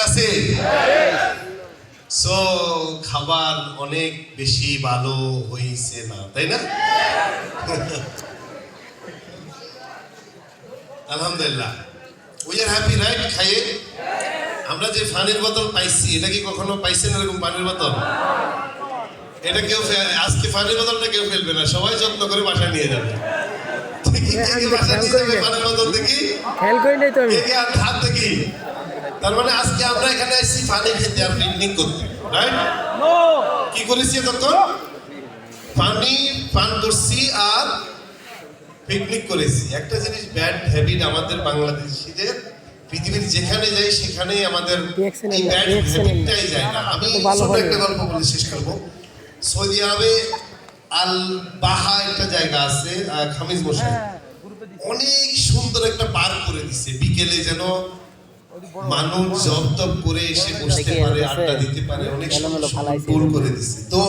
আছে। সো খাবার অনেক বেশি ভালো হয়েছে না, তাই না? আলহামদুলিল্লাহ, উই আর হ্যাপি, রাইট? খাইয়ে আমরা যে পানির বোতল পাইছি, এটা কি কখনো পাইছেন এরকম পানির বোতল? এটা কেউ আজকে পানির বোতলটা কেউ ফেলবে না, সবাই যত্ন করে বাসায় নিয়ে যাবে। পানির বোতল দেখি হাত দেখি। তার মানে আজকে আমরা এখানে আসছি পানি খেতে আর পিকনিক করতে, রাইট? কি করেছি তখন? পানি পান করছি আর পিকনিক করেছি। একটা জিনিস ব্যাড হ্যাবিট আমাদের বাংলাদেশিদের, পৃথিবীর যেখানে যাই সেখানেই আমাদের এই ব্যাড হ্যাবিটটাই যায় না। আমি ছোট একটা গল্প বলে শেষ করবো। সৌদি আরবে আল বাহা একটা জায়গা আছে, খামিজ মশাই অনেক সুন্দর একটা পার্ক করে দিছে। বিকেলে যেন মানুষ জব টব করে এসে বসতে পারে, আড্ডা দিতে পারে, অনেক সুন্দর করে দিছে। তো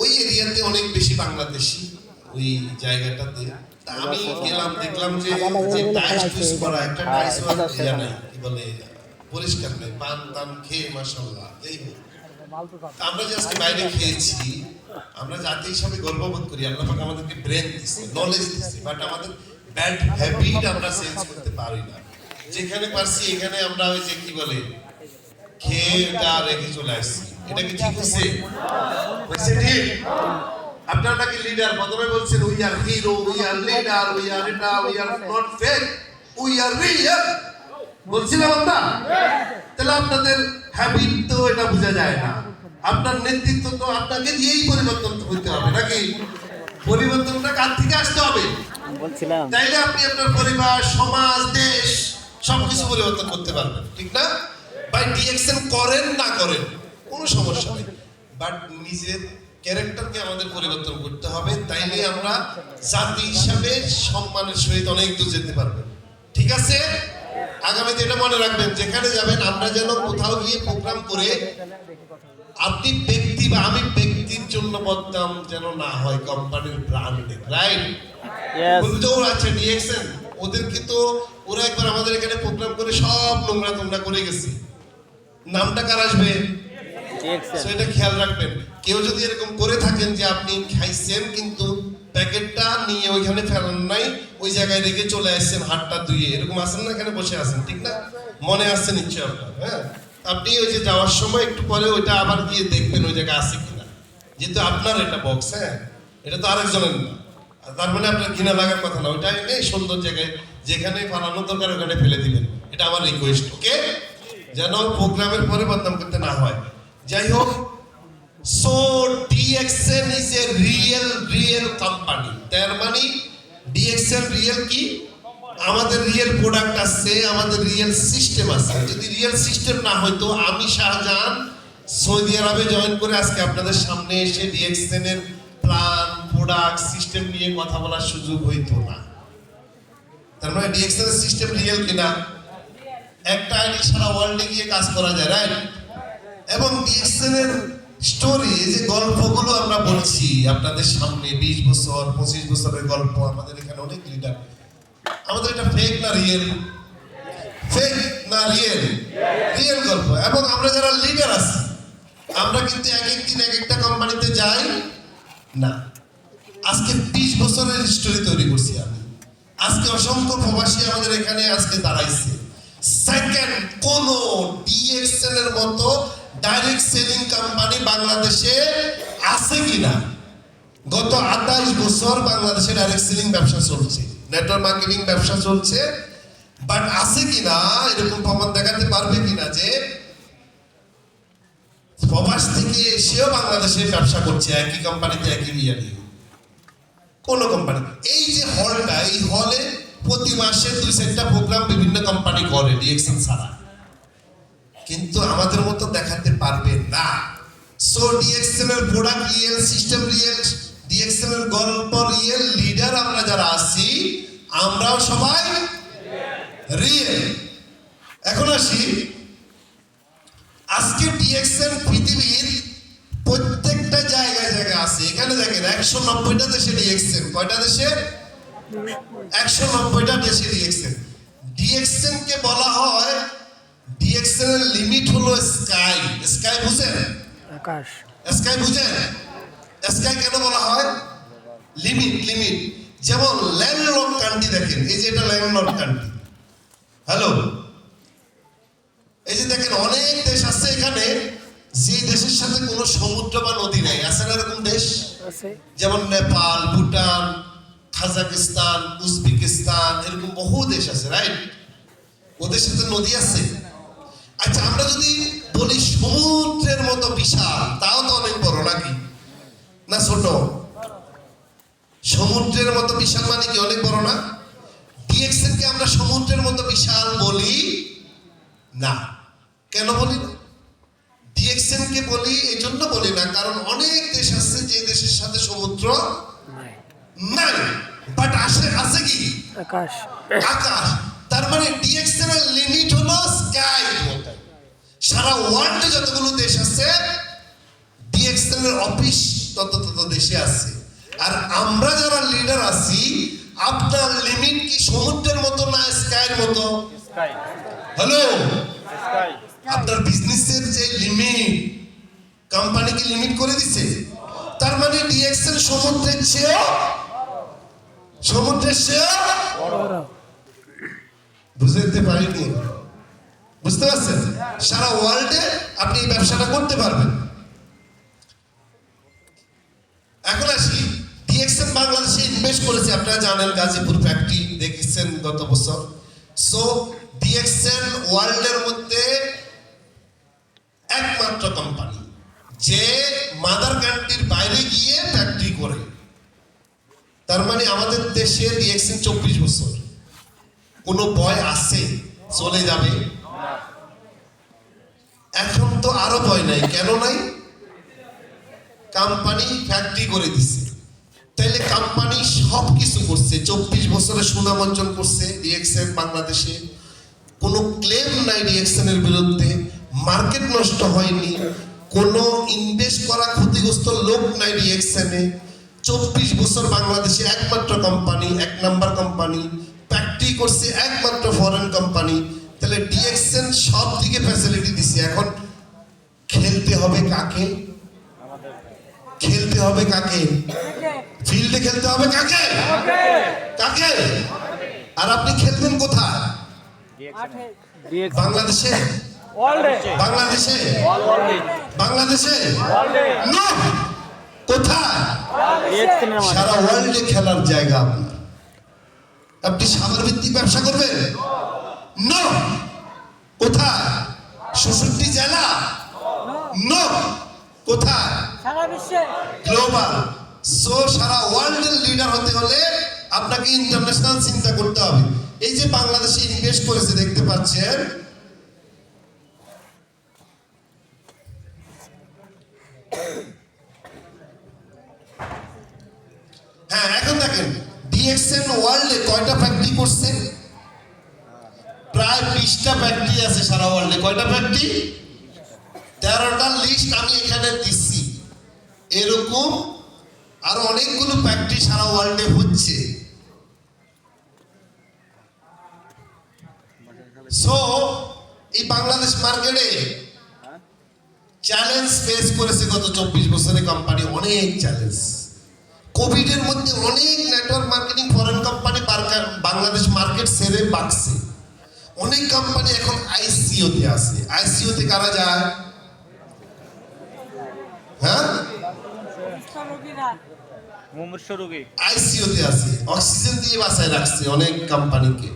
ওই এরিয়াতে অনেক বেশি বাংলাদেশি ওই জায়গাটাতে। আমি গেলাম, দেখলাম যে টাইলস ইউজ করা একটা টাইলস নাই, কি বলে, পরিষ্কার নেই, পান টান খেয়ে মাশাআল্লাহ। যাই হোক, আমরা যে আজকে বাইরে খেয়েছি, আমরা জাতি হিসাবে গর্ববোধ করি। আল্লাহ পাক আমাদেরকে ব্রেন দিচ্ছে, নলেজ দিচ্ছে, বাট আমাদের ব্যাড হ্যাবিট আমরা চেঞ্জ করতে পারি না। যেখানে পারছি এখানে আমরা ওই যে কি বলে খেয়ে গা রেখে চলে আসছি। এটা কি ঠিক হচ্ছে? ঠিক? আপনারা নাকি লিডার, প্রথমে বলছেন we are hero, we are leader, we are এটা, we are not fake, we are real বলছিলাম আমরা। তাহলে আপনাদের হ্যাবিট তো এটা বোঝা যায় না। আপনার নেতৃত্ব তো আপনাকে দিয়েই পরিবর্তন হতে হবে, নাকি? পরিবর্তনটা কার থেকে আসতে হবে বলছিলাম, তাইলে আপনি আপনার পরিবার, সমাজ, দেশ সবকিছু পরিবর্তন করতে পারবেন, ঠিক না? বাই ডিএকশন করেন না করেন কোনো সমস্যা নেই, বাট নিজের ক্যারেক্টারকে আমাদের পরিবর্তন করতে হবে। তাইলে আমরা জাতি হিসাবে সম্মানের সহিত অনেক দূর যেতে পারবো, ঠিক আছে? আগামীতে এটা মনে রাখবেন, যেখানে যাবেন আমরা যেন কোথাও গিয়ে প্রোগ্রাম করে আপনি ব্যক্তি বা আমি ব্যক্তির জন্য বদনাম যেন না হয় কোম্পানির ব্র্যান্ডে, রাইট? আচ্ছা ডিএকশন ওদেরকে তো ওরা একবার আমাদের এখানে প্রোগ্রাম করে সব নোংরা তোমরা করে গেছে, নামটা কার আসবে? সেটা খেয়াল রাখবেন। কেউ যদি এরকম করে থাকেন যে আপনি খাইছেন কিন্তু প্যাকেটটা নিয়ে ওইখানে ফেলান নাই, ওই জায়গায় রেখে চলে আসছেন হাতটা ধুয়ে, এরকম আছেন না, এখানে বসে আছেন, ঠিক না? মনে আসছে নিশ্চয় আপনার। হ্যাঁ, আপনি ওই যে যাওয়ার সময় একটু পরে ওইটা আবার গিয়ে দেখবেন ওই জায়গায় আছে কিনা, যেহেতু আপনার এটা বক্স, হ্যাঁ, এটা তো আরেকজনের না। তার মানে আপনার ঘৃণা লাগার কথা না, ওইটা এই সুন্দর জায়গায় যেখানে ফালানো দরকার ওখানে ফেলে দিবেন, এটা আমার রিকোয়েস্ট, ওকে? যেন প্রোগ্রামের পরে বদনাম করতে না হয়। যাই হোক, so DXN is a real company. তার মানে ডিএক্সএন রিয়েল কি? আমাদের রিয়েল প্রোডাক্ট আছে, আমাদের রিয়েল সিস্টেম আছে। যদি রিয়েল সিস্টেম না হইতো, আমি শাহজাহান সৌদি আরবে জয়েন করে আজকে আপনাদের সামনে এসে ডিএক্সএন এর প্ল্যান, প্রোডাক্ট, সিস্টেম নিয়ে কথা বলার সুযোগ হইতো না। তার মানে ডিএক্সএন এর সিস্টেম রিয়েল কিনা? একটা আইডি সারা ওয়ার্ল্ডে গিয়ে কাজ করা যায়, রাইট? এবং ডিএক্সএন এর স্টোরি, এই যে গল্পগুলো আমরা বলছি আপনাদের সামনে, 20 বছর 25 বছরের গল্প, আমাদের এখানে অনেক লিডার, আমাদের এটা ফেক না রিয়েল? ফেক না রিয়েল? রিয়েল গল্প। এবং আমরা যারা লিডার আছি, আমরা কিন্তু এক এক দিন এক একটা কোম্পানিতে যাই না। আজকে 20 বছরের স্টোরি তৈরি করছি আমি। আজকে অসংখ্য প্রবাসী আমাদের এখানে আজকে দাঁড়াইছে। সেকেন্ড, কোন ডিএক্সএল এর মতো ডাইরেক্ট সেলিং কোম্পানি বাংলাদেশে আছে কিনা? গত 28 বছর বাংলাদেশে ডাইরেক্ট সেলিং ব্যবসা চলছে, নেটওয়ার্ক মার্কেটিং ব্যবসা চলছে, বাট আছে কিনা এরকম প্রমাণ দেখাতে পারবে কিনা যে প্রবাস থেকে এসেও বাংলাদেশে ব্যবসা করছে একই কোম্পানিতে, একই ইয়ারে? কোন কোম্পানি? এই যে হলটা, এই হলে প্রতি মাসে 2-4টা প্রোগ্রাম বিভিন্ন কোম্পানি করে ডিএক্সএন ছাড়া, কিন্তু আমাদের মতো দেখাতে পারবে না। সো ডিএক্সএন এর product real, system real, DXN এর গল্প রিয়েল, লিডার আমরা যারা আছি আমরাও সবাই রিয়েল। এখন আসি, আজকে ডিএক্সএন পৃথিবীর প্রত্যেকটা জায়গায় জায়গায় আছে। এখানে দেখেন 190টা দেশে ডিএক্সএন, কয়টা দেশে? 190টা দেশে ডিএক্সএন। ডিএক্সএন কে বলা হয়, ডিএক্সএন এর লিমিট হলো স্কাই। স্কাই বুঝেন? আকাশ। স্কাই বুঝেন? স্কাই কেন বলা হয়? Limit, limit. যেমন ল্যান্ডলক কান্ট্রি দেখেন, এই যে এটা ল্যান্ডলক কান্ট্রি। হ্যালো, এই যে দেখেন অনেক দেশ আছে এখানে যে দেশের সাথে কোনো সমুদ্র বা নদী নেই, আছে না এরকম দেশ? আছে। যেমন নেপাল, ভুটান, কাজাকিস্তান, উজবেকিস্তান, এরকম বহু দেশ আছে, রাইট? ওদের সাথে নদী আছে। আচ্ছা, আমরা যদি বলি সমুদ্রের মতো বিশাল, তাও তো অনেক বড় নাকি না ছোট? সমুদ্রের মতো বিশাল মানে কি অনেক বড় না? ডিএক্সএন কে আমরা সমুদ্রের মতো বিশাল বলি না। কেন বলি না? ডিএক্সএন কে বলি এই জন্য বলি না, কারণ অনেক দেশ আছে যে দেশের সাথে সমুদ্র নাই, বাট আছে কি? আকাশ। আকাশ। তার মানে ডিএক্সএন এর লিমিট হলো স্কাই। সারা ওয়ার্ল্ডে যতগুলো দেশ আছে ডিএক্সএন এর অফিস তত দেশে আছে। আর আমরা যারা লিডার আছি, আপনার লিমিট কি সমুদ্রের মতো না স্কাইয়ের মতো? স্কাই। Hello, sky. আপনার বিজনেসের যে লিমিট কোম্পানি কি লিমিট করে দিছে? তার মানে ডিএক্সএন সমুদ্রের চেয়েও বড়। বুঝতে পারিনি? বুঝতে পারছেন? সারা ওয়ার্ল্ডে আপনি এই ব্যবসাটা করতে পারবেন। এখন আসি, ডিএক্সএন বাংলাদেশে ইনভেস্ট করেছে, আপনারা জানেন গাজীপুর ফ্যাক্টরি দেখেছেন গত বছর। সো ডিএক্সএন ওয়ার্ল্ডের মধ্যে একমাত্র কোম্পানি যে মাদার কান্ট্রির বাইরে গিয়ে ফ্যাক্টরি করে। তার মানে আমাদের দেশে ডিএক্সএন 24 বছর। কোনো ভয় আছে চলে যাবে? এখন তো আরো ভয় নাই। কেন নাই? কোম্পানি ফ্যাক্টরি করে দিছে। তাইলে কোম্পানি সব কিছু করছে, 24 বছরে সুনাম অর্জন করছে ডিএক্সএন বাংলাদেশে। কোনো ক্লেম নাই ডিএক্সএন এর বিরুদ্ধে, মার্কেট নষ্ট হয়নি, কোনো ইনভেস্ট করা ক্ষতিগ্রস্ত লোক নাই ডিএক্সএন এ। 24 বছর বাংলাদেশে একমাত্র কোম্পানি, এক নাম্বার কোম্পানি, ফ্যাক্টরি করছে একমাত্র ফরেন কোম্পানি। তাহলে ডিএক্সএন সব দিকে ফ্যাসিলিটি দিছে। এখন খেলতে হবে কাকে? খেলতে হবে কাকে? ফিল্ডে খেলতে হবে কাকে? কাকে? আর আপনি খেলবেন কোথায়? বাংলাদেশে? বাংলাদেশে? বাংলাদেশে? না, কোথায়? সারা ওয়ার্ল্ডে খেলার জায়গা আপনার। আপনি সাগর ভিত্তিক ব্যবসা করবেন? না, কোথায়? ৬৬ জেলা? না, কোথায়? সারা বিশ্বে। গ্লোবাল। সো সারা ওয়ার্ল্ডের লিডার হতে হলে আপনাকে ইন্টারন্যাশনাল চিন্তা করতে হবে। এই যে বাংলাদেশে ইনভেস্ট করেছে দেখতে পাচ্ছেন, হ্যাঁ এখন দেখেন ডিএক্সএন ওয়ার্ল্ডে কয়টা ফ্যাক্টরি করছে? প্রায় 20টা ফ্যাক্টরি আছে সারা ওয়ার্ল্ডে। কয়টা ফ্যাক্টরি? 13টা লিস্ট আমি এখানে দিচ্ছি। এরকম আরো অনেকগুলো ফ্যাক্টরি সারা ওয়ার্ল্ডে হচ্ছে। সো এই বাংলাদেশ মার্কেটে চ্যালেঞ্জ ফেস করেছে গত 24 বছরে কোম্পানি, অনেক চ্যালেঞ্জ। কোভিড এর মধ্যে অনেক network marketing foreign company Bangladesh market ছেড়ে বাঁচছে। অনেক কোম্পানি এখন আইসিও তে আছে। আইসিও তে কারা যায়? হ্যাঁ, আইসিও তে আছে, অক্সিজেন দিয়ে বাঁচায় রাখছে অনেক কোম্পানিকে।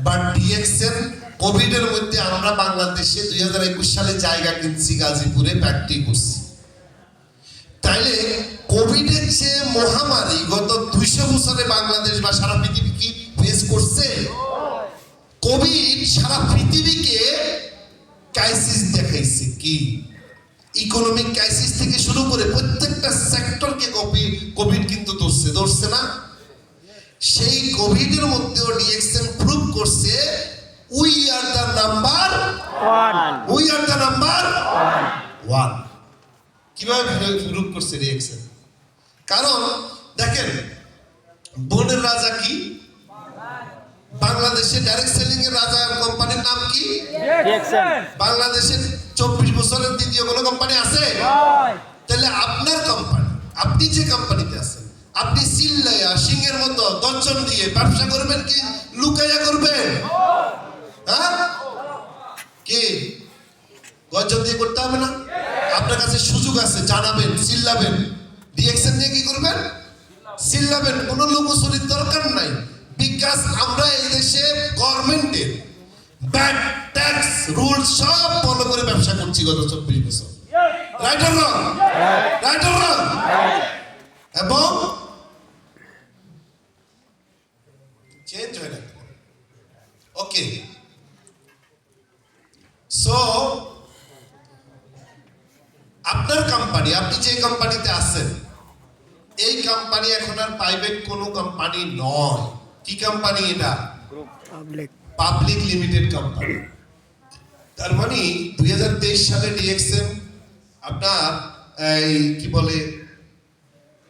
বাট ডিএক্সএন কোভিড এর মধ্যে আমরা বাংলাদেশে 2021 সালে জায়গা কিনছি, গাজীপুরে ফ্যাক্টরি করছি। তাইলে কোভিডের যে মহামারী গত 200 বছরে বাংলাদেশ বা সারা পৃথিবী কি ফেস করছে? কোভিড সারা পৃথিবীকে ক্রাইসিস দেখাইছে। কি ইকোনমিক ক্রাইসিস থেকে শুরু করে প্রত্যেকটা সেক্টরকে কোভিড কিন্তু ধরছে না? সেই কোভিডের মধ্যেও ডিএক্সএন প্রুভ করছে we are the number one. কিভাবে প্রুভ করছে ডিএক্সএন? কারণ দেখেন, বনের রাজা কি? বাংলাদেশে ডাইরেক্ট সেলিং এর রাজা কোম্পানির নাম কি? ডিএক্সএন বাংলাদেশের 24 বছরের দ্বিতীয় কোনো কোম্পানি আছে? তাহলে আপনার কোম্পানি, আপনি যে কোম্পানিতে আছেন, আপনি চিল্লাইয়া সিংহের মতো দর্জন দিয়ে ব্যবসা করবেন কি লুকাইয়া করবেন? হ্যাঁ, কি গর্জন দিয়ে করতে হবে না? আপনার কাছে সুযোগ আছে, জানাবেন, চিল্লাবেন। ডিএক্সএন নিয়ে কি করবেন? চিল্লাবেন। কোনো লুকোচুরির দরকার নাই। বিকাশ আমরা এই দেশে গভর্নমেন্টের ব্যাড ট্যাক্স রুল সব ফলো করে ব্যবসা করছি গত 24 বছর। Right or wrong? Right or wrong? এবং চেঞ্জ হয় না। ওকে, সো আপনার কোম্পানি, আপনি যে কোম্পানিতে আছেন, এই কোম্পানি এখন আর প্রাইভেট কোনো কোম্পানি নয়। কি কোম্পানি এটা? Public public limited company. তার মানে 2023 সালে ডিএক্সএম আপনার এই কি বলে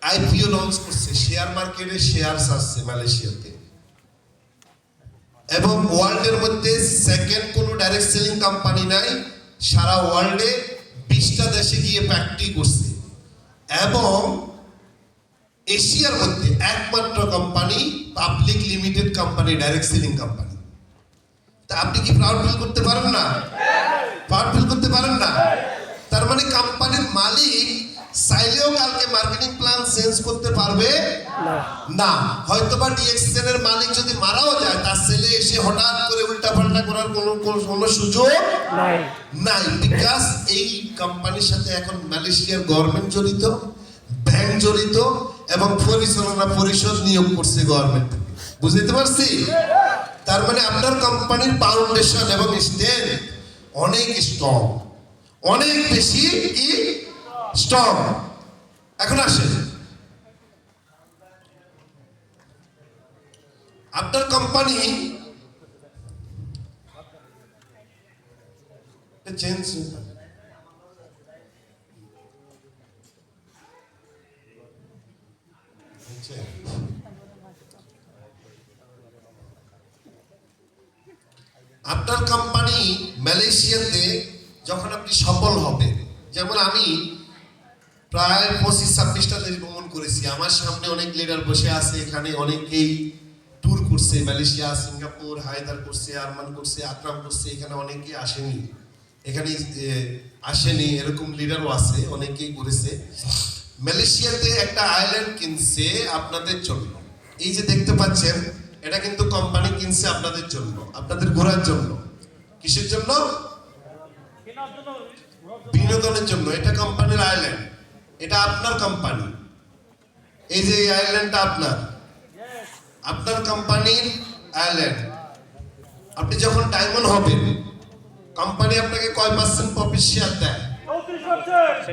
আইপিও লঞ্চ করছে, শেয়ার মার্কেটে শেয়ার আসছে মালয়েশিয়াতে, এবং ওয়ার্ল্ডের মধ্যে সেকেন্ড কোনো ডাইরেক্ট সেলিং কোম্পানি নাই। সারা ওয়ার্ল্ডে 20টা দেশে গিয়ে ফ্যাক্টরি করছে, এবং এশিয়ার মধ্যে একমাত্র company public limited company, direct selling company. তা আপনি কি প্রাউড ফিল করতে পারেন না? প্রাউড ফিল করতে পারেন না? তার মানে কোম্পানির মালিক চাইলেও কালকে মার্কেটিং প্ল্যান চেঞ্জ করতে পারবে না। হয়তোবা ডিএক্সএন এর মালিক যদি মারাও যায়, তার ছেলে এসে হঠাৎ করে উল্টাপাল্টা করার কোনো সুযোগ নাই নাই। বিকজ এই কোম্পানির সাথে এখন মালয়েশিয়ার গভর্নমেন্ট জড়িত, ব্যাংক জড়িত, এবং পরিচালনা পরিষদ নিয়োগ করছে গভর্নমেন্ট। বুঝতে পারছি? তার মানে আপনার কোম্পানির ফাউন্ডেশন এবং স্ট্রেংথ অনেক স্ট্রং, অনেক বেশি কি স্ট্রং। এখন আসেন, আপনার কোম্পানি চেঞ্জ আপনার কোম্পানি মালয়েশিয়াতে যখন আপনি সফল হবেন, যেমন আমি প্রায় 25-26টা দেশ ভ্রমণ করেছি, আমার সামনে অনেক লিডার বসে আছে, এখানে অনেকেই ট্যুর করছে, মালয়েশিয়া, সিঙ্গাপুর, হায়দার করছে, আরমান করছে, আকরাম করছে, এখানে অনেকেই আসেনি, এখানে আসেনি, এরকম লিডারও আছে, অনেকেই করেছে। মালয়েশিয়াতে একটা আইল্যান্ড কিনছে আপনাদের জন্য। এই যে দেখতে পাচ্ছেন, এটা কিন্তু কোম্পানি কিনছে আপনাদের জন্য, আপনাদের ঘোরার জন্য। কিসের জন্য? বিনোদনের জন্য। এটা কোম্পানির আইল্যান্ড, এটা আপনার কোম্পানি। এই যে এই আইল্যান্ডটা আপনার, আপনার কোম্পানির আইল্যান্ড। আপনি যখন ডায়মন্ড হবেন, কোম্পানি আপনাকে কয় % প্রফিট শেয়ার দেয়?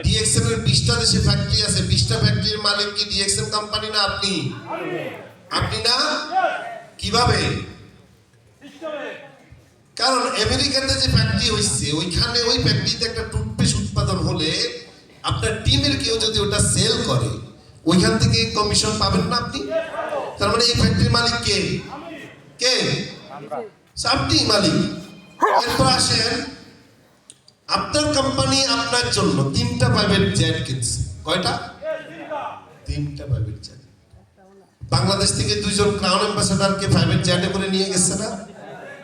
ডিএক্সএম এর 20টা দেশে ফ্যাক্টরি আছে, 20টা ফ্যাক্টরির মালিক কি ডিএক্সএম কোম্পানি না আপনি? আপনি না? কিভাবে? কারণ আমেরিকাতে যে ফ্যাক্টরি হইছে, ওইখানে ওই ফ্যাক্টরিতে একটা টুথপেস্ট উৎপাদন হলে আপনার টিমের কেউ যদি ওটা সেল করে, ওইখান থেকে কমিশন পাবেন না আপনি? তার মানে এই ফ্যাক্টরির মালিক কে? কে? আপনি মালিক। এরপর আসেন, আপনার কোম্পানি আপনার জন্য 3টা প্রাইভেট জেট কিনছে। কয়টা? 3টা প্রাইভেট জেট। বাংলাদেশ থেকে 2জন ক্রাউন অ্যাম্বাসেডরকে প্রাইভেট জেটে করে নিয়ে গেছে না?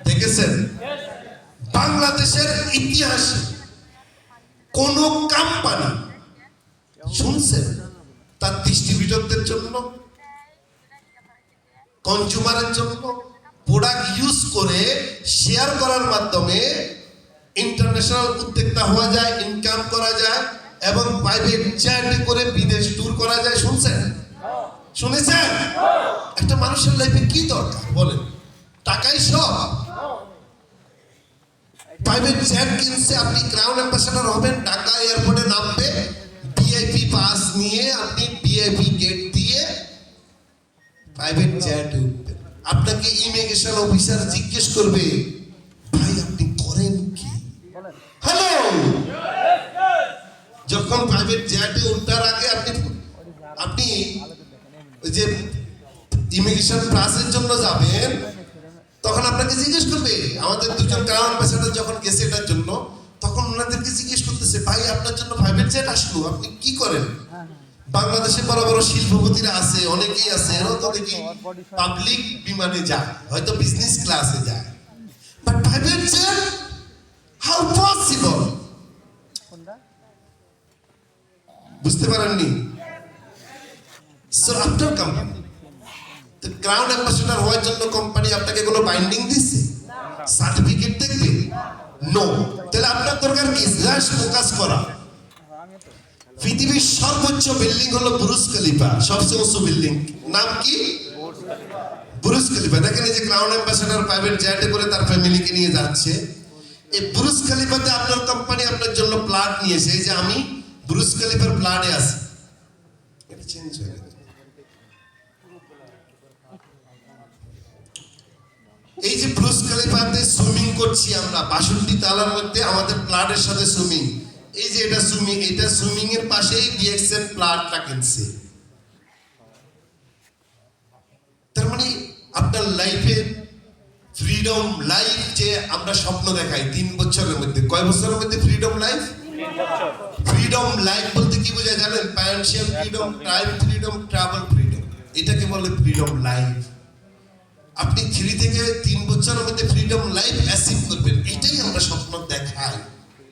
দেখেছেন? বাংলাদেশের ইতিহাসে কোন কোম্পানি শুনছেন তার ডিস্ট্রিবিউটরদের জন্য, কনজিউমারের জন্য প্রোডাক্ট ইউজ করে শেয়ার করার মাধ্যমে ইন্টারন্যাশনাল উদ্যোক্তা হওয়া যায়, ইনকাম করা যায়, এবং প্রাইভেট জেটে করে বিদেশ ট্যুর করা যায়? শুনছেন? শুনেছেন? একটা মানুষের লাইফে কি দরকার বলেন? টাকাই সব? প্রাইভেট জেট কিনছে, আপনি ক্রাউন অ্যাম্বাসেডর হবেন, ঢাকা এয়ারপোর্টে নামবে, ভিআইপি পাস নিয়ে আপনি ভিআইপি গেট দিয়ে প্রাইভেট জেট উঠবেন। আপনাকে ইমিগ্রেশন অফিসার জিজ্ঞেস করবে, ভাই আপনি করেন কি? হ্যালো, যখন প্রাইভেট জেটে উঠার আগে আপনি ওই যে ইমিগ্রেশন ক্লাসের জন্য যাবেন, তখন আপনাকে জিজ্ঞেস করবে। আমাদের দুজন ক্রাউন অ্যাম্বাসেডর যখন গেছে এটার জন্য, তখন ওনাদেরকে জিজ্ঞেস করতেছে, ভাই আপনার জন্য প্রাইভেট জেট আসলো, আপনি কি করেন? বাংলাদেশে বড় বড় শিল্পপতিরা আছে, অনেকেই আছে, এরাও তো দেখি পাবলিক বিমানে যায়, হয়তো বিজনেস ক্লাসে যায়, but private jet how possible? বুঝতে পারেননি? সো আপনার কোম্পানি তো ক্রাউন অ্যাম্বাসেডর হওয়ার জন্য কোম্পানি আপনাকে কোনো বাইন্ডিং দিচ্ছে, সার্টিফিকেট দেখবে? নো। তাহলে আপনার দরকার কি? জাস্ট ফোকাস করা। পৃথিবীর সর্বোচ্চ বিল্ডিং হলো বুরুজ খলিফা, সবচেয়ে উঁচু বিল্ডিং, নাম কি? বুরুজ খলিফা। দেখেন এই যে ক্রাউন অ্যাম্বাসেডর প্রাইভেট জেটে করে তার ফ্যামিলিকে নিয়ে যাচ্ছে, এই বুরুজ খলিফাতে আপনার কোম্পানি আপনার জন্য প্লট নিয়েছে। এই যে আমি বুরুজ খলিফার প্লটে আছি, এটা চেঞ্জ হয়ে গেছে। এই যে বুরুজ খলিফাতে সুইমিং করছি আমরা, 62 তলার মধ্যে আমাদের প্লটের সাথে সুইমিং। এই যে এটা সুইমিং, এটা সুইমিং এর পাশেই ডিএক্সএন প্লটটা কিনছে। তার মানে আপনার লাইফে ফ্রিডম লাইফ যে আমরা স্বপ্ন দেখাই 3 বছরের মধ্যে, কয় বছরের মধ্যে ফ্রিডম লাইফ? ফ্রিডম লাইফ বলতে কি বোঝায় জানেন? Financial freedom, time freedom, travel freedom, এটাকে বলে ফ্রিডম লাইফ। আপনি 3 থেকে 3 বছরের মধ্যে ফ্রিডম লাইফ অ্যাচিভ করবেন, এটাই আমরা স্বপ্ন দেখাই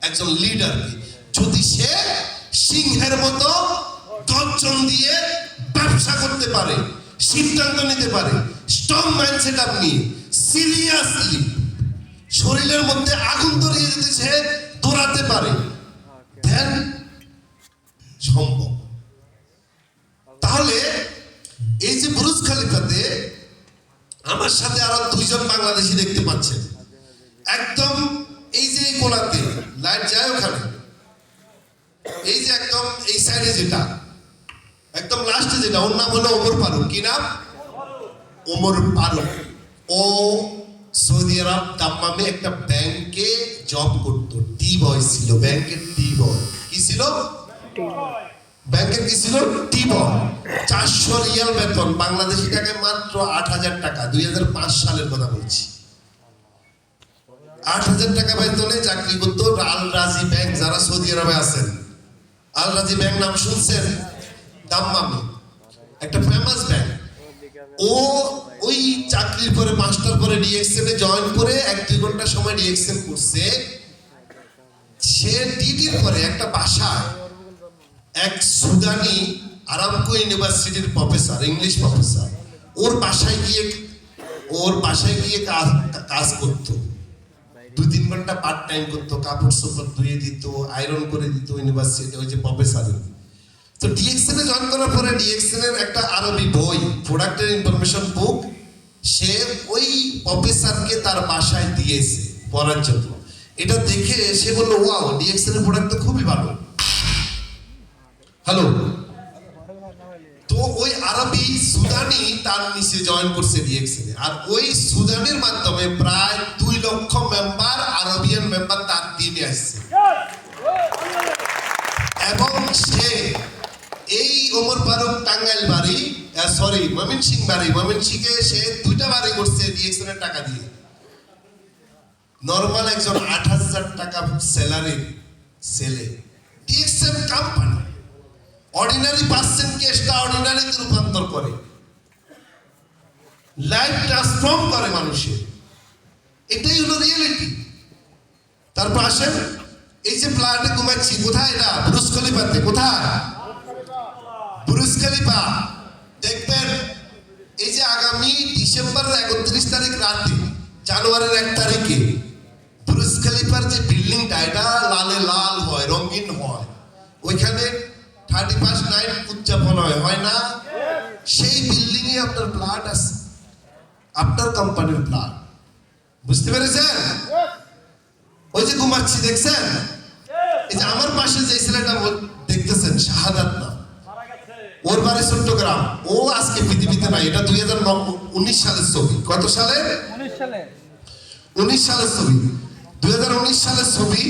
একজন লিডারকে। যদি সে সিংহের মতো গর্জন দিয়ে ব্যবসা করতে পারে, সিদ্ধান্ত নিতে পারে, স্ট্রং মাইন্ডসেট আপনি সিরিয়াসলি শরীরের মধ্যে আগুন ধরিয়ে দিতে সে দৌড়াতে পারে, দেন সম্ভব। তাহলে এই যে বুরুজ খলিফাতে আমার সাথে আরো 2 জন বাংলাদেশি দেখতে পাচ্ছেন, একদম এই যে কোণাতে লাইট যায় ওখানে, এই যে একদম এই সাইডে যেটা একদম লাস্টে যেটা, ওর নাম হলো ওমর ফারুক। কি নাম? ওমর ফারুক। ও সৌদি আরব দাম্মামে একটা ব্যাংকে জব করতো, টি বয় ছিল, ব্যাংকের টি বয়। কি ছিল? ব্যাংকের কি ছিল? টি বয়। 400 রিয়াল বেতন, বাংলাদেশি টাকায় মাত্র 8000 টাকা, 2005 সালের কথা বলছি। 8000 টাকা বেতনে চাকরি করতো আল রাজি ব্যাংক। যারা সৌদি আরবে আছেন, আল রাজি ব্যাংক নাম শুনছেন? দাম্মামে একটা ফেমাস ব্যাংক। ও ওই চাকরির পরে মাস্টার পরে ডিএক্সএন এ জয়েন করে 1-2 ঘন্টা সময় ডিএক্সএন করছে। সে ডিডির পরে একটা বাসায় এক সুদানি আরামকো ইউনিভার্সিটির প্রফেসর, ইংলিশ প্রফেসর, ওর বাসায় গিয়ে কাজ করতো। 2-3 ঘন্টা পার্ট টাইম করতো, কাপড় চোপড় ধুয়ে দিত, আয়রন করে দিত ইউনিভার্সিটি, ওই যে প্রফেসরের। তো ডিএক্সএন এ জয়েন করার পরে ডিএক্সএন এর একটা আরবি বই, প্রোডাক্টের ইনফরমেশন বুক, সে ওই প্রফেসরকে তার বাসায় দিয়েছে পড়ার জন্য। এটা দেখে সে বলল, ওয়াও, ডিএক্সএন এর প্রোডাক্ট তো খুবই ভালো। হ্যালো। তো ওই আরবি সুদানি তার নিচে জয়েন করছে ডিএক্সএন এ, আর ওই সুদানের মাধ্যমে প্রায় 2 লক্ষ মেম্বার, আরবিয়ান মেম্বার তার টিমে আসছে। এবং সে এই ওমর ফারুক টাঙ্গাইল বাড়ি, সরি ময়মনসিংহ বাড়ি, ময়মনসিংহে সে 2টা বাড়ি করছে ডিএক্সএন এর টাকা দিয়ে। নরমাল একজন 8000 টাকা স্যালারি ছেলে, ডিএক্সএন কোম্পানি অর্ডিনারি পার্সনকে এক্সট্রাঅর্ডিনারিতে রূপান্তর করে, লাইফ ট্রান্সফর্ম করে মানুষের। এটাই হলো রিয়েলিটি। তারপর আসেন, এই যে প্ল্যানে ঘুমাচ্ছি, কোথায় এটা? বুরুজ খলিফাতে। কোথায়? বুরুজ খলিফা। দেখবেন এই যে আগামী ডিসেম্বরের 31 তারিখ রাতে, জানুয়ারির 1 তারিখে বুরুজ খলিফার যে বিল্ডিংটা, এটা লালে লাল হয়, রঙিন হয়, ওইখানে 31st নাইট উদযাপন হয় না? সেই বিল্ডিং এ আপনার প্লট আছে, আপনার কোম্পানির প্লট। বুঝতে পেরেছেন? ওই যে ঘুমাচ্ছি দেখছেন, এই যে আমার পাশে যে ছেলেটা দেখতেছেন, শাহাদাত নাম, ওর বাড়ি চট্টগ্রাম। ও আজকে পৃথিবীতে নাই। এটা 2019 সালের ছবি। কত সালে? 19 সালের ছবি। 2019 সালের ছবি।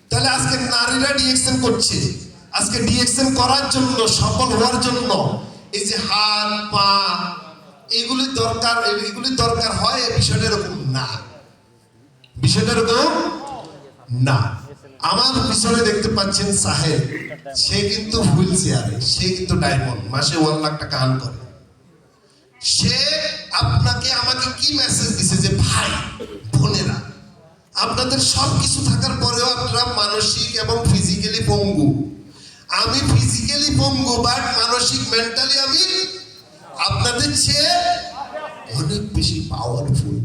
তাহলে আজকে নারীরা ডিএক্সএন করছে। আজকে ডিএক্সএন করার জন্য, সফল হওয়ার জন্য, এই যে হাত পা, এগুলি দরকার হয়, বিষয়টা এরকম না, বিষয়টা এরকম না। আমার পিছনে দেখতে পাচ্ছেন সাহেব, সে কিন্তু হুইল চেয়ারে, সে কিন্তু ডায়মন্ড, মাসে 1 লাখ টাকা আর্ন করে। সে আপনাকে আমাকে কি মেসেজ দিছে যে ভাই বোনেরা, আপনাদের সবকিছু থাকার পরেও আপনারা মানসিক এবং ফিজিক্যালি পঙ্গু। আমি ফিজিক্যালি পঙ্গু, বাট মানসিক মেন্টালি আমি আপনাদের চেয়ে অনেক বেশি পাওয়ারফুল,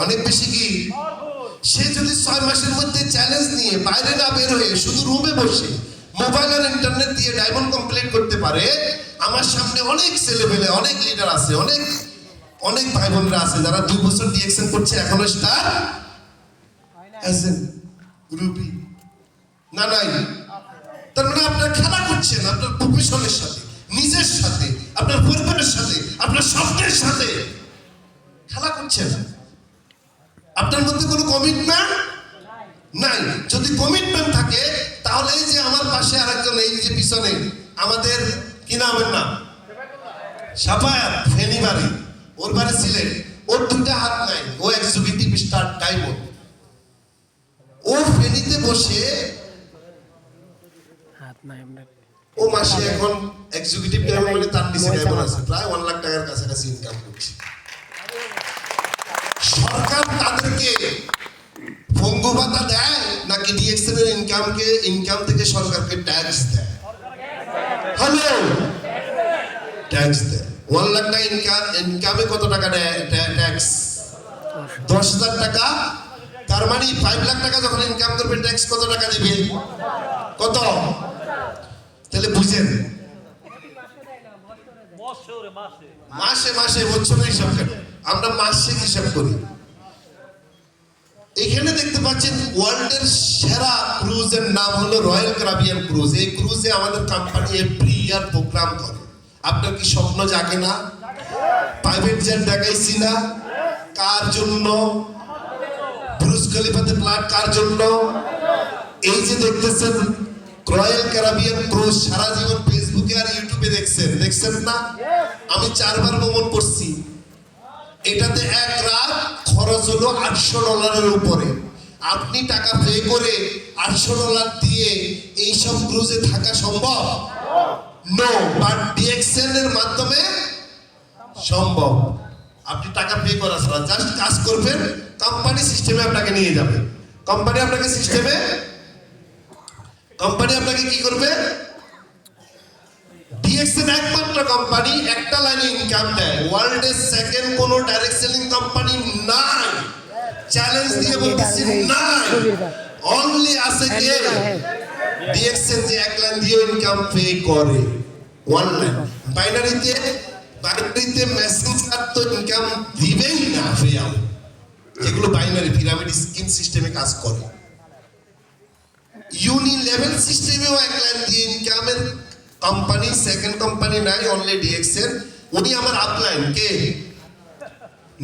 অনেক বেশি কি। সে যদি 6 মাসের মধ্যে চ্যালেঞ্জ নিয়ে বাইরে না বের হয়ে শুধু রুমে বসে মোবাইল আর ইন্টারনেট দিয়ে ডায়মন্ড কমপ্লিট করতে পারে, আমার সামনে অনেক ছেলেমেলে, অনেক লিডার আছে, অনেক ভাই বোনরা আছে যারা 2 বছর ডিএক্সএন করছে, এখনো স্টার রুবি না নাই। তার মানে আপনার খেলা করছেন আপনার প্রফেশনের সাথে, নিজের সাথে, আপনার পরিবারের সাথে, আপনার স্বপ্নের সাথে খেলা করছেন। আপনার মধ্যে কোনো কমিটমেন্ট নাই। যদি কমিটমেন্ট থাকে তাহলে এই যে আমার পাশে আরেকজন, এই যে পিছনে আমাদের কি নামের নাম, সাফায়াত, ফেনী বাড়ি, ওর বাড়ি সিলেট, ওর 2টা হাত নাই, ও এক্সিকিউটিভ স্টার ডায়মন্ড। ও ফেনীতে বসে হাত নাই আপনার। ও মাসে এখন এক্সিকিউটিভ ডায়মন্ড মানে তার নিচে ডায়মন্ড আছে, প্রায় 1 লাখ টাকার কাছাকাছি ইনকাম করছে। সরকার তাদেরকে পঙ্গু ভাতা দেয় নাকি ডিএক্সএন এর ইনকাম থেকে সরকারকে ট্যাক্স দেয়? হ্যালো, ট্যাক্স দেয়। 1 লাখ টাকা ইনকামে কত টাকা দেয় ট্যাক্স? 10,000 টাকা। তার মানে 5 লাখ টাকা যখন ইনকাম করবে ট্যাক্স কত টাকা দিবে? কত? তাহলে বুঝেন, মাসে মাসে বছরে হিসাব করি, আমরা মাসে হিসাব করি। এখানে দেখতে পাচ্ছেন ওয়ার্ল্ডের সেরা ক্রুজের নাম হলো রয়্যাল ক্যারিবিয়ান ক্রুজ। এই ক্রুজে আমাদের কোম্পানি এভরি ইয়ার প্রোগ্রাম করে। আপনার কি স্বপ্ন জাগে না? প্রাইভেট জেট দেখাইছি না কার জন্য? ব্রুজ খলিফাতে ফ্লাইট কার জন্য? এই যে দেখতেছেন রয়্যাল ক্যারিবিয়ান ক্রুজ, সারা জীবন ফেসবুকে আর ইউটিউবে দেখছেন না? আমি 4 বার ভ্রমণ করছি। এটাতে 1 রাত খরচ হলো $800 উপরে। আপনি টাকা পে করে $800 দিয়ে এইসব ক্রুজে থাকা সম্ভব? নো, বাট ডিএক্সএন এর মাধ্যমে সম্ভব। আপনি টাকা পে করা ছাড়া জাস্ট কাজ করবেন, কোম্পানি সিস্টেমে আপনাকে নিয়ে যাবে। কোম্পানি আপনাকে কি করবে? ডিএক্সএন একমাত্র কোম্পানি একটা লাইনে ইনকাম দেয়। ওয়ার্ল্ডের সেকেন্ড কোন ডাইরেক্ট সেলিং কোম্পানি নাই, চ্যালেঞ্জ দিয়ে বলতেছি নাই। অনলি আছে কে? ডিএক্সএন, যে এক লাইন দিয়ে ইনকাম পে করে। 1 লাইন বাইনারিতে মেসেঞ্জার তো ইনকাম দিবেই না, ফেয়াল। যেগুলো বাইনারি পিরামিড স্কিম সিস্টেমে কাজ করে, ইউনি লেভেল সিস্টেমেও 1 লাইন দিয়ে ইনকামের কোম্পানি সেকেন্ড কোম্পানি নাই, অনলি ডিএক্সএন। উনি আমার আপলাইন। কে?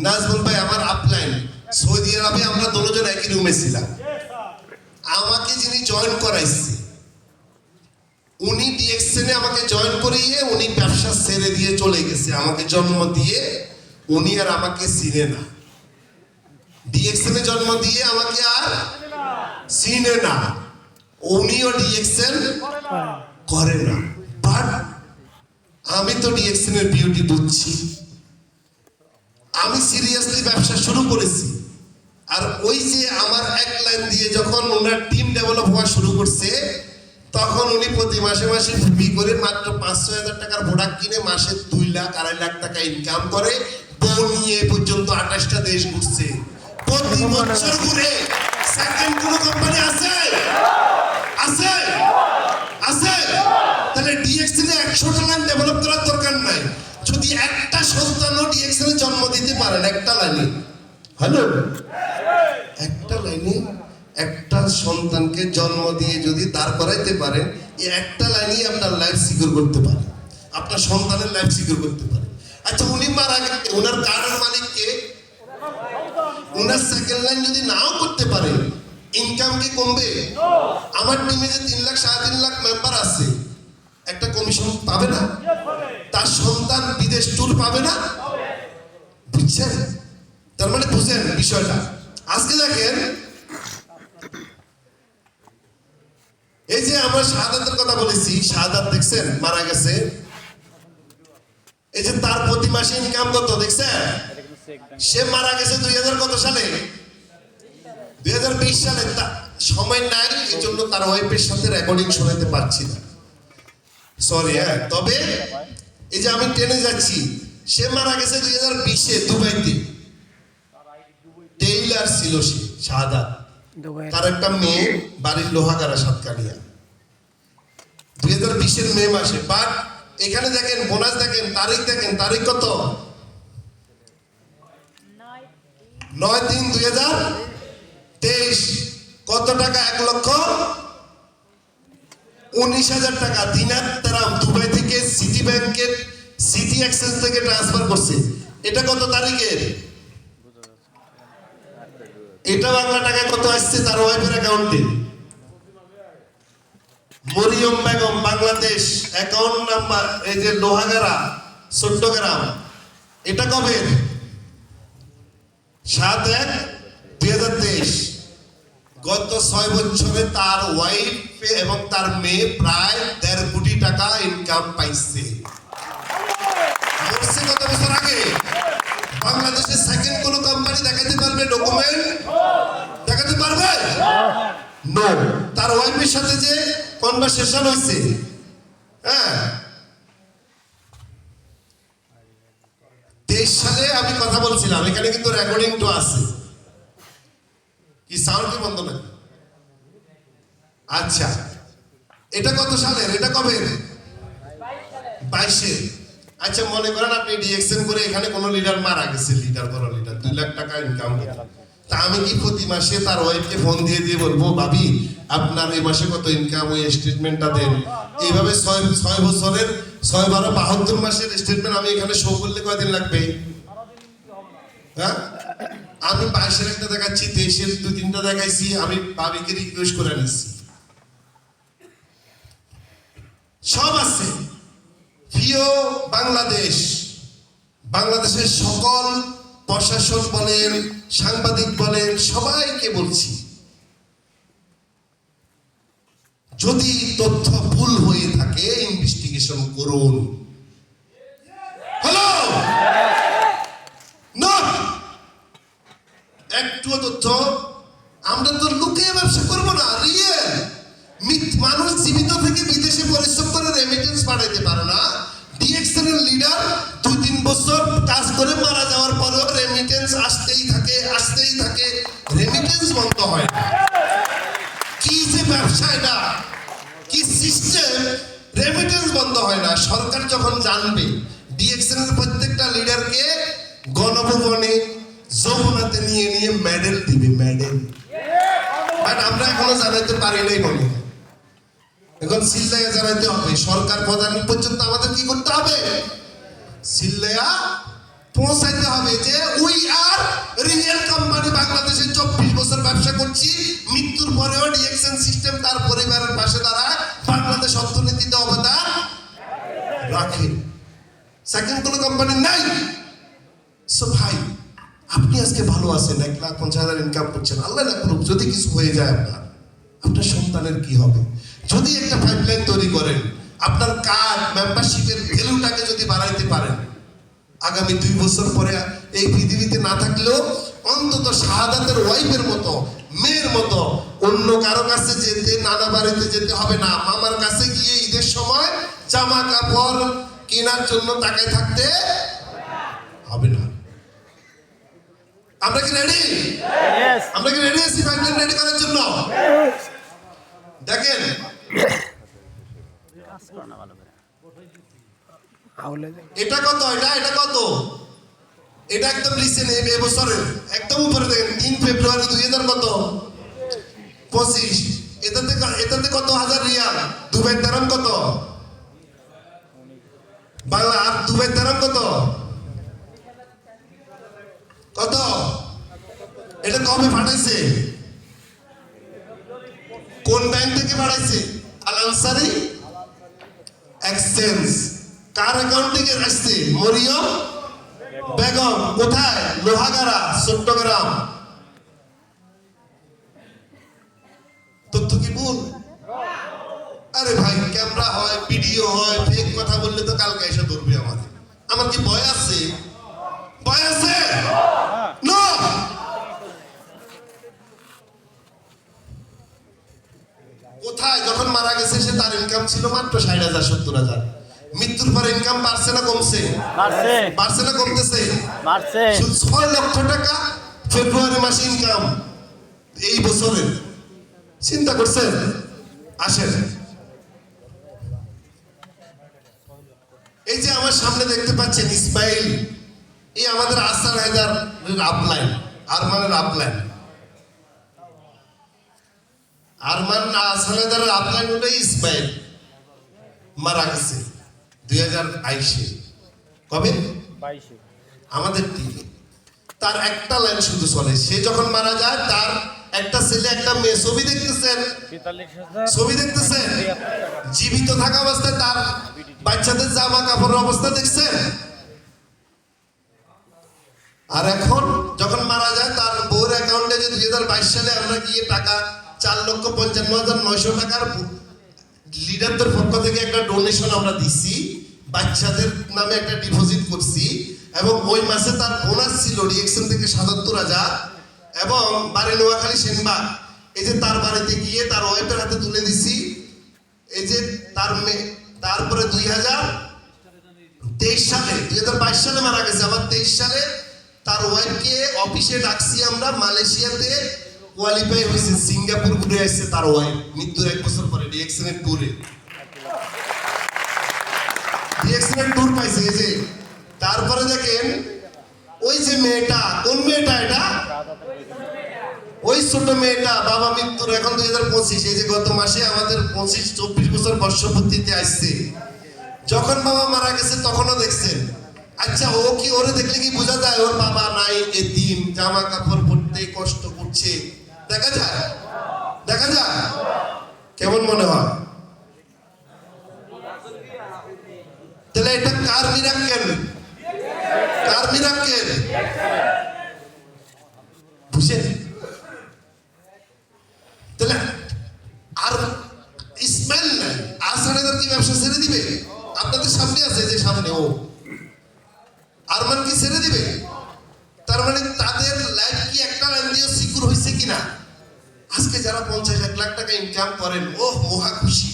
নাজমুল ভাই আমার আপলাইন। সৌদি আরবে আমরা দুজন একই রুমে ছিলাম। আমাকে যিনি জয়েন করাইছে উনি ডিএক্সএন এ আমাকে জয়েন করিয়ে উনি ব্যবসা ছেড়ে দিয়ে চলে গেছে, আমাকে জন্ম দিয়ে। উনি আর আমাকে চিনে না, ডিএক্সএন এ জন্ম দিয়ে আমাকে আর চিনে না। উনিও ডিএক্সএন করে না, বাট আমি তো ডিএক্সএন এর বিউটি বুঝছি। আমি সিরিয়াসলি ব্যবসা শুরু করেছি। আর ওই যে আমার 1 লাইন দিয়ে যখন ওনার টিম ডেভেলপ হওয়া শুরু করছে, তখন উনি প্রতি মাসে ফি করে মাত্র 5-6 হাজার টাকার প্রোডাক্ট কিনে মাসে 2 লাখ 2.5 লাখ টাকা ইনকাম করে। বউ নিয়ে পর্যন্ত 28টা দেশ ঘুরছে। প্রতি বছর ঘুরে। সেকেন্ড কোন কোম্পানি আছে? তাহলে ডিএক্সএন এ 100টা লাইন ডেভেলপ করার দরকার নাই। যদি একটা সন্তানও ডিএক্সএন এ জন্ম দিতে পারেন একটা লাইনে, হ্যালো, একটা লাইনে একটা সন্তানকে জন্ম দিয়ে যদি দাঁড় করাইতে পারেন, এই একটা লাইনই আপনার লাইফ সিকিউর করতে পারে, আপনার সন্তানের লাইফ সিকিউর করতে পারে। আচ্ছা, উনি মারা গেলে ওনার কারের মালিক কে? ওনার সেকেন্ড লাইন যদি নাও করতে পারে, ইনকাম কি কমবে? আমার টিমে যে 3 লাখ 3.5 লাখ মেম্বার আছে, একটা কমিশন পাবে না? তার সন্তান বিদেশ ট্যুর পাবে না? বুঝছেন? তার মানে বুঝেন বিষয়টা। আজকে দেখেন এই যে আমরা শাহাদাতের কথা বলেছি, শাহাদাত দেখছেন মারা গেছে, এই যে তার প্রতি মাসে ইনকাম কত দেখছেন? সে মারা গেছে 2000 কত সালে? 2020 সালে। সময় নাই, এই জন্য তার ওয়াইফের সাথে রেকর্ডিং শোনাতে পারছি না, সরি। হ্যাঁ, তবে এই যে আমি ট্রেনে যাচ্ছি, সে মারা গেছে 2020-এ দুবাইতে। টেইলার ছিল সে, শাহাদাত। দুবাই তার একটা মেয়ে, বাড়ির লোহাগাড়া সাতকানিয়া, 2020-এর মে মাসে। বাট এখানে দেখেন বোনাস, দেখেন তারিখ, দেখেন তারিখ কত? 9/3/2023। কত টাকা? 1,19,000 টাকা। দিনার তারাম দুবাই থেকে সিটি ব্যাংকের সিটি এক্সচেঞ্জ থেকে ট্রান্সফার করছে। এটা কত তারিখের? এটা বাংলা টাকায় কত আসছে তার ওয়াইফের অ্যাকাউন্টে? মরিয়ম বেগম, বাংলাদেশ, অ্যাকাউন্ট নাম্বার এই যে লোহাগাড়া চট্টগ্রাম। এটা কবে? 7/1/2023। গত 6 বছরে তার ওয়াইফ এবং তার মেয়ে প্রায় 1.5 কোটি টাকা ইনকাম পাইছে। মরছে কত বছর আগে? বাংলাদেশের সেকেন্ড কোন কোম্পানি দেখাতে পারবে ডকুমেন্ট? দেখাতে পারবে? নো। তার ওয়াইফের সাথে যে কনভারসেশন হয়েছে, হ্যাঁ, 23 সালে আমি কথা বলছিলাম, এখানে কিন্তু রেকর্ডিং তো আছে। কি সাউন্ড কি বন্ধ না? আচ্ছা, এটা কত সালের? এটা কবে? 22-এ। আচ্ছা, মনে করেন আপনি ডিএক্সএন করে এখানে কোন লিডার মারা গেছে, লিডার বড় লিডার 2 লাখ টাকা ইনকাম করে। তা আমি কি প্রতি মাসে তার ওয়াইফকে ফোন দিয়ে দিয়ে বলবো, ভাবি আপনার এই মাসে কত ইনকাম, ওই স্টেটমেন্টটা দেন? এইভাবে 6 বছরের 6-12-72 মাসের স্টেটমেন্ট আমি এখানে শো করলে কয়দিন লাগবে? হ্যাঁ, আমি 22-এর একটা দেখাচ্ছি, 23-এর 2-3টা দেখাইছি, আমি ভাবিকে রিকোয়েস্ট করে নিচ্ছি, সব আছে। প্রিয় বাংলাদেশ, বাংলাদেশের সকল প্রশাসন বলেন, সাংবাদিক বলেন, সবাইকে বলছি, যদি তথ্য ভুল হয়ে থাকে ইনভেস্টিগেশন করুন। হ্যালো, নট একটু তথ্য। আমরা তো লুকিয়ে ব্যবসা করবো না, রিয়েল। মানুষ জীবিত থেকে বিদেশে পরিশ্রম করে রেমিটেন্স পাঠাইতে পারে না। ডিএক্সএন এর লিডার 2-3 বছর কাজ করে মারা যাওয়ার পরেও রেমিটেন্স আসতেই থাকে, আসতেই থাকে, রেমিটেন্স বন্ধ হয় না। কি যে ব্যবসা এটা, কি সিস্টেম, রেমিটেন্স বন্ধ হয় না। সরকার যখন জানবে, ডিএক্সএন এর প্রত্যেকটা লিডারকে গণভবনে যমুনাতে নিয়ে নিয়ে মেডেল দিবে, মেডেল। বাট আমরা এখনো জানাইতে পারি নাই বলে, এখন সিল্লাইয়া জানাইতে হবে। সরকার প্রধান পর্যন্ত আমাদের কি করতে হবে? সিল্লাইয়া পৌঁছাইতে হবে যে উই আর রিয়েল কোম্পানি। বাংলাদেশে 24 বছর ব্যবসা করছি, মৃত্যুর পরেও ডিএক্সএন সিস্টেম তার পরিবারের পাশে দাঁড়ায়, বাংলাদেশ অর্থনীতিতে অবদান রাখে। সেকেন্ড কোনো কোম্পানি নাই। সো ভাই, আপনি আজকে ভালো আছেন, 1,50,000 ইনকাম করছেন, আল্লাহ না করুক যদি কিছু হয়ে যায় আপনার সন্তানের কি হবে? যদি একটা পাইপলাইন তৈরি করেন, আপনার কার্ড মেম্বারশিপের ভ্যালুটাকে যদি বাড়াইতে পারেন, আগামী 2 বছর পরে এই পৃথিবীতে না থাকলেও অন্তত শাহাদাতের ওয়াইফের মতো, মেয়ের মতো অন্য কারো কাছে যেতে, নানা বাড়িতে যেতে হবে না, মামার কাছে গিয়ে ঈদের সময় জামা কাপড় কেনার জন্য তাকায় থাকতে হবে না। আমরা কি রেডি? আমরা কি রেডি আছি পাইপলাইন রেডি করার জন্য? দেখেন এটা কত, এটা কত, এটা একদম রিসেন্ট, এই বছরের একদম উপরে দেখেন, 3 ফেব্রুয়ারি 2025। এটাতে কত হাজার রিয়াল? দুবাইয়ের দাম কত? বাংলা আর দুবাইয়ের দাম কত? কত? এটা কবে পাঠাইছে? কোন ব্যাংক থেকে পাঠাইছে? আল আনসারি এক্সচেঞ্জ। কার অ্যাকাউন্ট থেকে আসছে? মরিয়ম বেগম কোথায়? লোহাগাড়া, চট্টগ্রাম। তথ্য কি ভুল? আরে ভাই, ক্যামেরা হয়, ভিডিও হয়, ফেক কথা বললে তো কালকে এসে ধরবে আমাদের। আমার কি ভয় আছে? ভয় আছে? না। কোথায়? যখন মারা গেছে সে তার ইনকাম ছিল মাত্র 60,000 70,000। মৃত্যুর পর ইনকাম বাড়ছে না কমছে? বাড়ছে। বাড়ছে না কমতেছে? বাড়ছে। 6 লক্ষ টাকা ফেব্রুয়ারি মাসে ইনকাম এই বছরের। চিন্তা করছেন? আসেন, এই যে আমার সামনে দেখতে পাচ্ছেন ইসমাইল, এই আমাদের আসার হায়দার আপলাইন, আরমানের আপলাইন। আরমান আসার হায়দারের আপলাইন ওটাই ইসমাইল মারা গেছে 2022-এ। কবে? 22-এ। আমাদের টিভি। তার একটা লাইন শুধু চলে। সে যখন মারা যায় তার একটা ছেলে একটা মেয়ে, ছবি দেখতেছেন? ছবি দেখতেছেন? জীবিত থাকা অবস্থায় তার বাচ্চাদের জামা কাপড়ের অবস্থা দেখছেন? আর এখন যখন মারা যায় তার বউর অ্যাকাউন্টে যে 2022 সালে আমরা গিয়ে টাকা 4,55,900 টাকার লিডারদের পক্ষ থেকে একটা ডোনেশন আমরা দিছি, বাচ্চাদের নামে একটা ডিপোজিট করছি, এবং ওই মাসে তার বোনাস ছিল রিয়েকশন থেকে 77,000। এবং বাড়ি নোয়াখালী সেনবাগ, এই যে তার বাড়িতে গিয়ে তার ওয়াইফের হাতে তুলে দিছি। এই যে তার মেয়ে, তারপরে 2023 সালে, 2022 সালে মারা গেছে, আবার 23 সালে তার ওয়াইফকে অফিসে ডাকছি আমরা। মালয়েশিয়াতে কোয়ালিফাই হয়েছে, সিঙ্গাপুর ঘুরে আসছে তার ওয়াইফ মৃত্যুর 1 বছর পরে রিয়েকশনের ট্যুরে। রিয়েকশনের ট্যুর পাইছে। এই যে তারপরে দেখেন ওই যে মেয়েটা, কোন মেয়েটা এটা? ওই ছোট মেয়েটা, বাবা মৃত্যুর এখন 2025, এই যে গত মাসে আমাদের 25-24 বছর বর্ষপূর্তিতে আসছে। যখন বাবা মারা গেছে তখনও দেখছেন। আচ্ছা, ও কি, ওরে দেখলে কি বোঝা যায় ওর বাবা নাই, এতিম, জামা কাপড় পরতে কষ্ট করছে? দেখা যায়? দেখা যায়? কেমন মনে হয়? তাহলে এটা কার মিরাক্কেল? কার মিরাক্কেল? বুঝছেন? তাহলে আর ইসমাইল নাই, আসানের কি ব্যবসা ছেড়ে দিবে? আপনাদের সামনে আছে, যে সামনে ও আরমান কি ছেড়ে দিবে? তার মানে তাদের লাইফ কি একটা লাইন দিয়ে সিকিউর হয়েছে কিনা? আজকে যারা 50-1 লাখ টাকা ইনকাম করেন, ও মহা খুশি,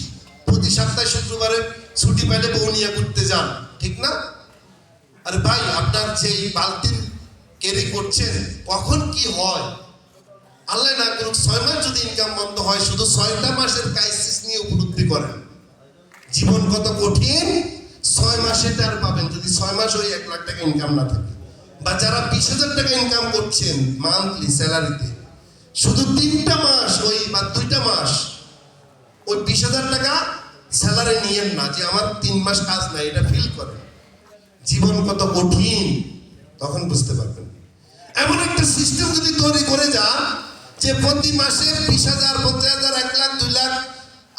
প্রতি সপ্তাহে শুক্রবারে ছুটি পেলে বউ নিয়ে ঘুরতে যান, ঠিক না? আরে ভাই, আপনার যেই বালতির ক্যারি করছেন কখন কি হয় আল্লাহ না করুক, 6 মাস যদি ইনকাম বন্ধ হয়, শুধু 6টা মাসের ক্রাইসিস নিয়ে উপলব্ধি করেন জীবন কত কঠিন। 6 মাসে টার পাবেন যদি 6 মাস ওই 1 লাখ টাকা ইনকাম না থাকে। বা যারা 20,000 টাকা ইনকাম করছেন মান্থলি স্যালারিতে, শুধু 3টা মাস ওই বা 2টা মাস ওই 20,000 টাকা স্যালারি নিয়েন না, যে আমার 3 মাস কাজ নাই, এটা ফিল করেন জীবন কত কঠিন, তখন বুঝতে পারবেন। এমন একটা সিস্টেম যদি তৈরি করে যান যে প্রতি মাসে 20,000, 50,000, 1 লাখ, 2 লাখ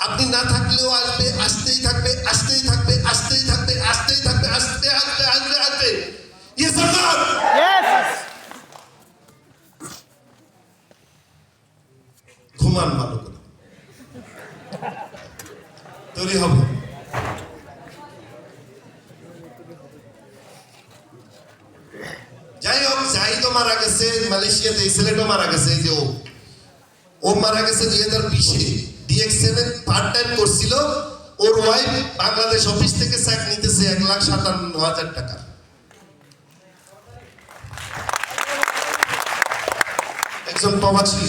আপনি না থাকলেও আসবে, আসতেই থাকবে, আসতেই থাকবে, আসতেই থাকবে, আসতেই থাকবে, আসতে আসবে, আসবে, আসবে। Yes or not? ইয়েস। ঘুমান ভালো করে, তৈরি হবে। যাই হোক, জাহিদও মারা গেছে মালয়েশিয়াতে, এই ছেলেটাও মারা গেছে। এই যে ও মারা গেছে 2020-এ, DX7 পার্ট টাইম করছিল। ওর ওয়াইফ বাংলাদেশ অফিস থেকে চেক নিতেছে 1,57,000 টাকা। একজন প্রবাসী।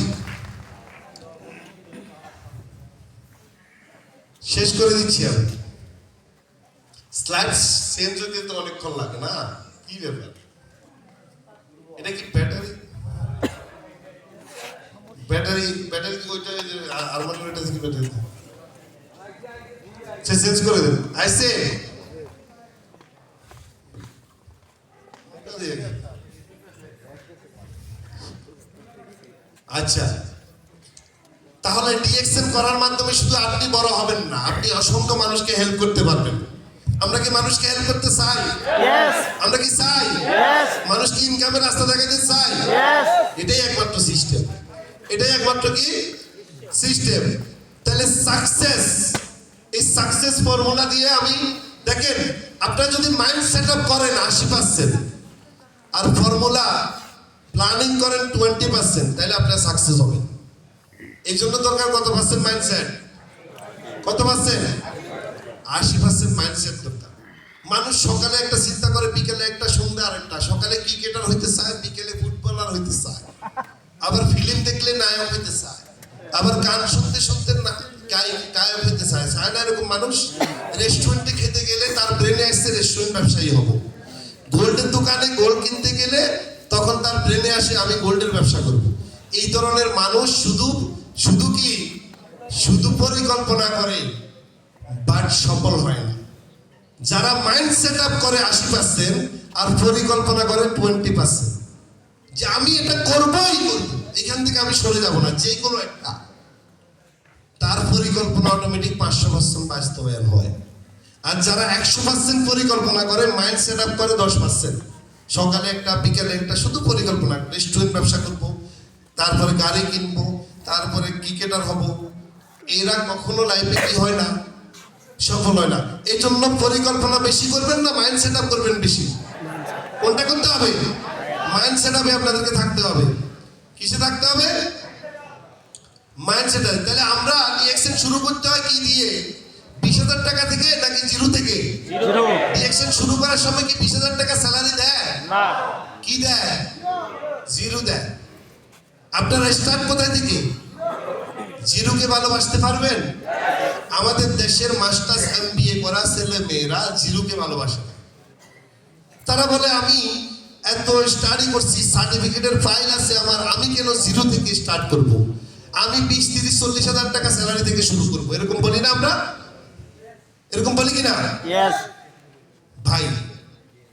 শেষ করে দিচ্ছি আমি। স্লাইড চেঞ্জ হতে তো অনেকক্ষণ লাগে না? কি ব্যাপার, এটা কি ব্যাটারি? ব্যাটারি ব্যাটারি কি ওইটা আরমানের ওইটা থেকে ব্যাটারি সে চেঞ্জ করে দেন। আইসে আচ্ছা, তাহলে ডিএক্সএন করার মাধ্যমে শুধু আপনি বড় হবেন না, আপনি অসংখ্য মানুষকে হেল্প করতে পারবেন। আমরা কি মানুষকে হেল্প করতে চাই? Yes. আমরা কি চাই Yes. মানুষকে ইনকামের রাস্তা দেখাতে চাই? Yes. এটাই একমাত্র সিস্টেম, এটাই একমাত্র কি সিস্টেম। তাহলে সাকসেস, এই সাকসেস ফর্মুলা দিয়ে আমি দেখেন, আপনারা যদি মাইন্ড সেট আপ করেন 80% আর ফর্মুলা প্ল্যানিং করেন 20%, তাহলে আপনারা সাকসেস হবেন। এই জন্য দরকার কত পার্সেন্ট মাইন্ডসেট? কত পার্সেন্ট? 80% মাইন্ডসেট দরকার। মানুষ সকালে একটা চিন্তা করে, বিকেলে একটা, সন্ধ্যা আরেকটা। সকালে ক্রিকেটার হইতে চায়, বিকেলে ফুটবলার হইতে চায়, আবার ফিল্ম দেখলে নায়ক হইতে চায়, আবার গান শুনতে শুনতে গায়ক হইতে চায়। চায় না এরকম মানুষ? রেস্টুরেন্টে খেতে গেলে তার ব্রেনে আসছে রেস্টুরেন্ট ব্যবসায়ী হব। গোল্ডের দোকানে গোল্ড কিনতে গেলে তখন তার ব্রেনে আসে আমি গোল্ডের ব্যবসা করব। এই ধরনের মানুষ শুধু কি শুধু পরিকল্পনা করে বাট সফল হয় না। যারা মাইন্ড সেট আপ করে 80% আর পরিকল্পনা করে 20%, যে আমি এটা করবই করব, এখান থেকে আমি সরে যাব না, যে কোনো একটা, তার পরিকল্পনা অটোমেটিক 500% বাস্তবায়ন হয়। আর যারা 100% পরিকল্পনা করে, মাইন্ড সেট আপ করে 10%, সকালে একটা বিকেলে একটা, শুধু পরিকল্পনা, রেস্টুরেন্ট ব্যবসা করব, তারপরে গাড়ি কিনবো, তারপরে ক্রিকেটার হব, এরা কখনো লাইফে কি হয় না, সফল হয় না। এই জন্য পরিকল্পনা বেশি করবেন না মাইন্ড সেট আপ করবেন বেশি? কোনটা করতে হবে? মাইন্ড সেট আপে আপনাদেরকে থাকতে হবে। কিসে থাকতে হবে? Mind set up. তাহলে আমরা ডিএকশন শুরু করতে হয় কি দিয়ে? 20,000 টাকা থেকে নাকি জিরো থেকে? Zero. ডিএকশন শুরু করার সময় কি 20,000 টাকা স্যালারি দেয়? না। কি দেয়? জিরো দেয়। আপনারা স্টার্ট কোথায় থেকে? জিরোকে ভালোবাসতে পারবেন? আমাদের দেশের মাস্টার্স এমবিএ করা ছেলে মেয়েরা জিরোকে ভালোবাসে না। তারা বলে আমি এত স্টাডি করছি, সার্টিফিকেটের ফাইল আছে আমার, আমি কেন জিরো থেকে স্টার্ট করব? আমি 20, 30, 40 হাজার টাকা স্যালারি থেকে শুরু করব। এরকম বলি না আমরা? এরকম বলি কিনা Yes. ভাই?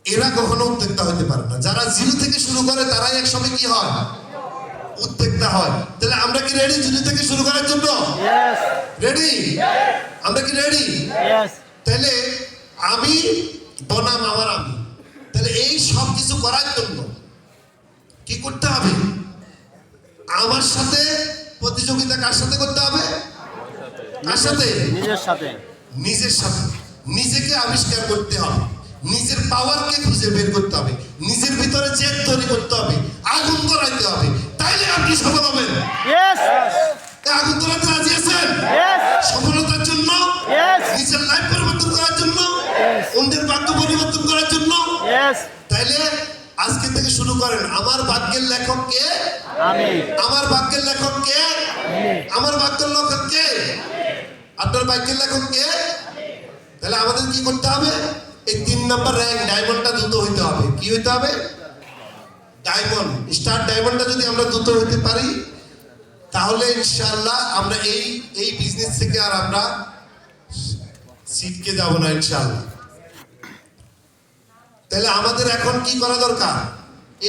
এরা কখনো উদ্যোক্তা হতে পারে না। যারা জিরো থেকে শুরু করে তারাই একসময় কি হয়? উদ্যোক্তা হয়। তাহলে আমরা কি রেডি জিরো থেকে শুরু করার জন্য? Yes. রেডি? আমরা কি রেডি? Yes. তাহলে আমি বনাম আমার আমি, তাহলে এই সব কিছু করার জন্য কি করতে হবে? আমার সাথে প্রতিযোগিতা কার সাথে করতে হবে? কার সাথে? নিজের সাথে। নিজের সাথে। নিজেকে আবিষ্কার করতে হবে, নিজের পাওয়ারকে খুঁজে বের করতে হবে, নিজের ভিতরে জেদ তৈরি করতে হবে, আগুন ধরাইতে হবে, তাইলে আপনি সফল হবেন। Yes. এই আগুন ধরাতে রাজি আছেন? Yes. সফলতার জন্য, Yes. নিজের লাইফ পরিবর্তন করার জন্য, অন্যের ভাগ্য পরিবর্তন করার জন্য। Yes. তাইলে আজকে থেকে শুরু করেন। আমার ভাগ্যের লেখক কে? আমি। আমার ভাগ্যের লেখক কে? আমার ভাগ্যের লেখক কে? আপনার ভাগ্যের লেখক কে? তাহলে আমাদের কি করতে হবে? এই 3 নাম্বার র্যাঙ্ক ডায়মন্ডটা দ্রুত হইতে হবে। কি হইতে হবে? ডায়মন্ড, স্টার ডায়মন্ডটা যদি আমরা দ্রুত হইতে পারি, তাহলে ইনশাআল্লাহ আমরা এই বিজনেস থেকে আর আমরা ছিটকে যাব না ইনশাআল্লাহ। তাহলে আমাদের এখন কি করা দরকার?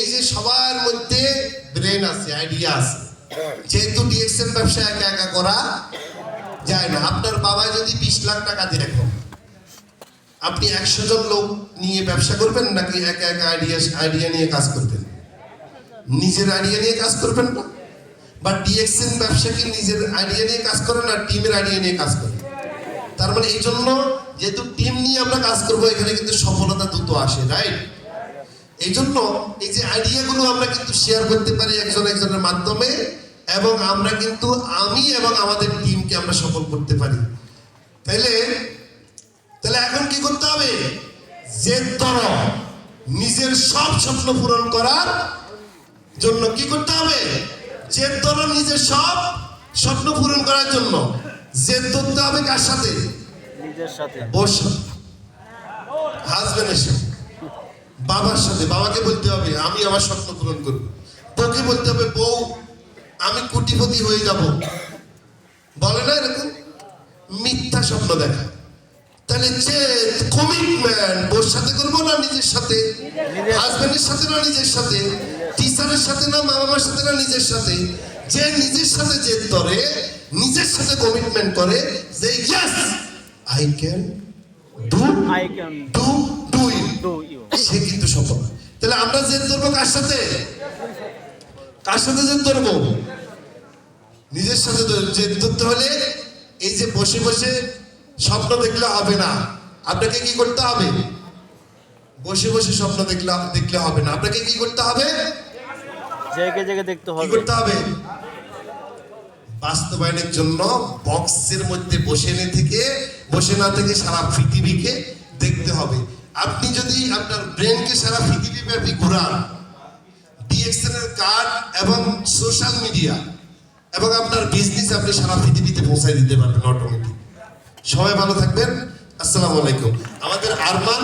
এই যে সবার মধ্যে ব্রেন আছে, আইডিয়া আছে, যেহেতু ডিএক্সএন ব্যবসা একা একা করা যায় না। আপনার বাবা যদি 20 লাখ টাকা দিয়ে রাখেন, আপনি 100 জন লোক নিয়ে ব্যবসা করবেন নাকি একা একা আইডিয়া নিয়ে কাজ করবেন? নিজের আইডিয়া নিয়ে কাজ করবেন না? বা ডিএক্সএন ব্যবসা কি নিজের আইডিয়া নিয়ে কাজ করে না টিমের আইডিয়া নিয়ে কাজ করে? তার মানে এই জন্য যেহেতু টিম নিয়ে আমরা কাজ করবো, এখানে কিন্তু সফলতা দ্রুত আসে, রাইট? এই জন্য এই যে আইডিয়াগুলো আমরা কিন্তু শেয়ার করতে পারি একজনের মাধ্যমে, এবং আমরা কিন্তু আমি এবং আমাদের টিমকে আমরা সফল করতে পারি। তাহলে এখন কি করতে হবে? জেদ ধরো, নিজের সব স্বপ্ন পূরণ করার জন্য কি করতে হবে? জেদ ধরো, নিজের সব স্বপ্ন পূরণ করার জন্য জেদ ধরতে হবে। কার সাথে? নিজের সাথে। বউর সাথে, হাজবেন্ডের সাথে, বাবার সাথে। বাবাকে বলতে হবে আমি আমার স্বপ্ন পূরণ করবো। বউকে বলতে হবে বউ আমি কোটিপতি হয়ে যাব। বলে না এরকম? মিথ্যা স্বপ্ন দেখা। তাহলে যে কমিটমেন্ট বউর সাথে করবো না নিজের সাথে? হাজবেন্ডের সাথে না নিজের সাথে? টিচারের সাথে না মা বাবার সাথে না নিজের সাথে? যে নিজের সাথে জেদ ধরে, নিজের সাথে কমিটমেন্ট করে যে yes I can do I can do do you. সে কিন্তু সফল। তাহলে আমরা জেদ ধরবো কার সাথে? কার সাথে জেদ ধরবো? নিজের সাথে জেদ ধরতে হলে এই যে বসে বসে স্বপ্ন দেখলে হবে না, আপনাকে কি করতে হবে? বসে বসে স্বপ্ন দেখলে হবে না, আপনাকে কি করতে হবে? জেগে জেগে দেখতে কি হবে। করতে হবে? বাস্তবায়নের জন্য বক্সের মধ্যে বসে না থেকে সারা পৃথিবীকে দেখতে হবে। আপনি যদি আপনার ব্রেনকে সারা পৃথিবী ব্যাপী ঘোরান, ডিএক্সএল এর কার্ড এবং সোশ্যাল মিডিয়া এবং আপনার বিজনেস আপনি সারা পৃথিবীতে পৌঁছায় দিতে পারবেন অটোমেটিক। সবাই ভালো থাকবেন। আসসালামু আলাইকুম। আমাদের আরমান